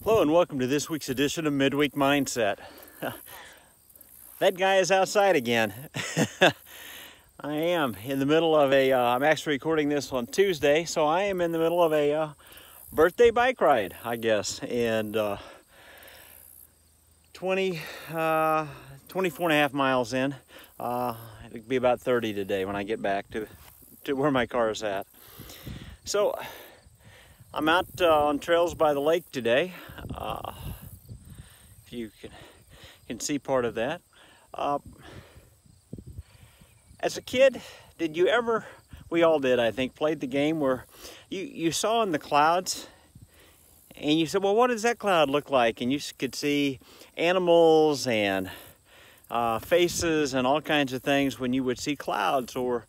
Hello and welcome to this week's edition of Midweek Mindset. That guy is outside again. I am in the middle of I'm actually recording this on Tuesday, so I am in the middle of a birthday bike ride, I guess. And 24 and a half miles in. It'll be about 30 today when I get back to where my car is at. So I'm out on trails by the lake today. If you can see part of that. As a kid, did you ever, we all did I think, played the game where you saw in the clouds and you said, well, what does that cloud look like? And you could see animals and faces and all kinds of things when you would see clouds. Or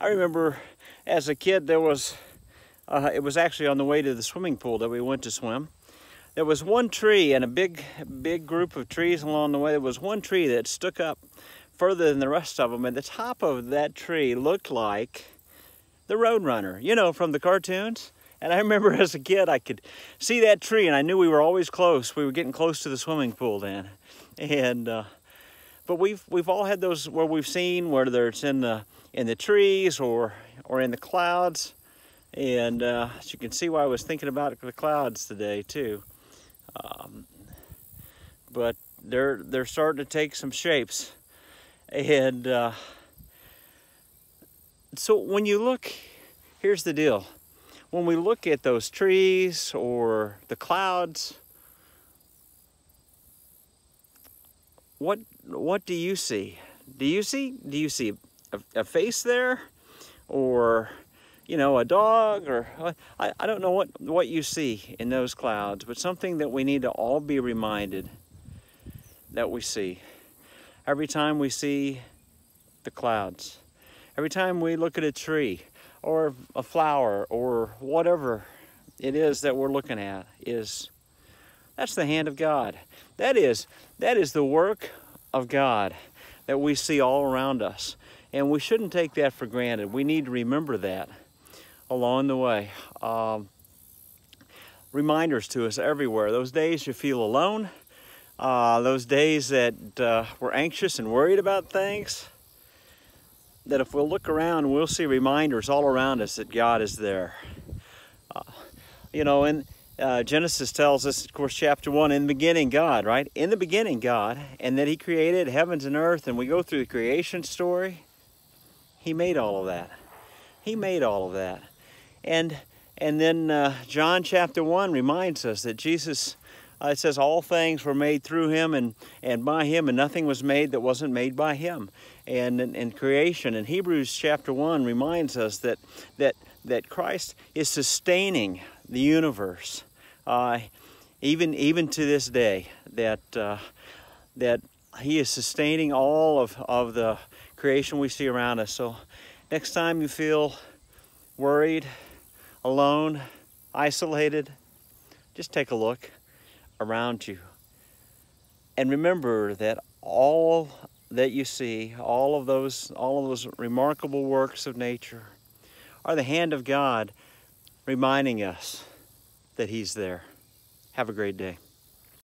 I remember as a kid there was, it was actually on the way to the swimming pool that we went to swim. There was one tree and a big group of trees along the way. There was one tree that stuck up further than the rest of them, and the top of that tree looked like the Roadrunner, you know, from the cartoons. And I remember as a kid, I could see that tree, and I knew we were always close. We were getting close to the swimming pool then. And but we've all had those where we've seen, whether it's in the trees or in the clouds. And as you can see why I was thinking about the clouds today too. But they're starting to take some shapes. And so when you look, here's the deal. When we look at those trees or the clouds, what do you see? Do you see a face there? Or, you know, a dog? Or I don't know what you see in those clouds, but something that we need to all be reminded that we see. Every time we see the clouds, every time we look at a tree or a flower or whatever it is that we're looking at, that's the hand of God. That is the work of God that we see all around us. And we shouldn't take that for granted. We need to remember that along the way. Reminders to us everywhere. Those days you feel alone, those days that we're anxious and worried about things, that if we'll look around, we'll see reminders all around us that God is there. You know, and Genesis tells us, of course, chapter 1, in the beginning God, right? In the beginning God, and that He created heavens and earth, and we go through the creation story. He made all of that. He made all of that. And then John chapter 1 reminds us that Jesus, it says all things were made through Him and by Him, and nothing was made that wasn't made by Him. And in creation, in Hebrews chapter 1 reminds us that Christ is sustaining the universe, even to this day, that He is sustaining all of the creation we see around us. So next time you feel worried, alone, isolated, just take a look around you and remember that all that you see, all of those remarkable works of nature are the hand of God reminding us that He's there. Have a great day.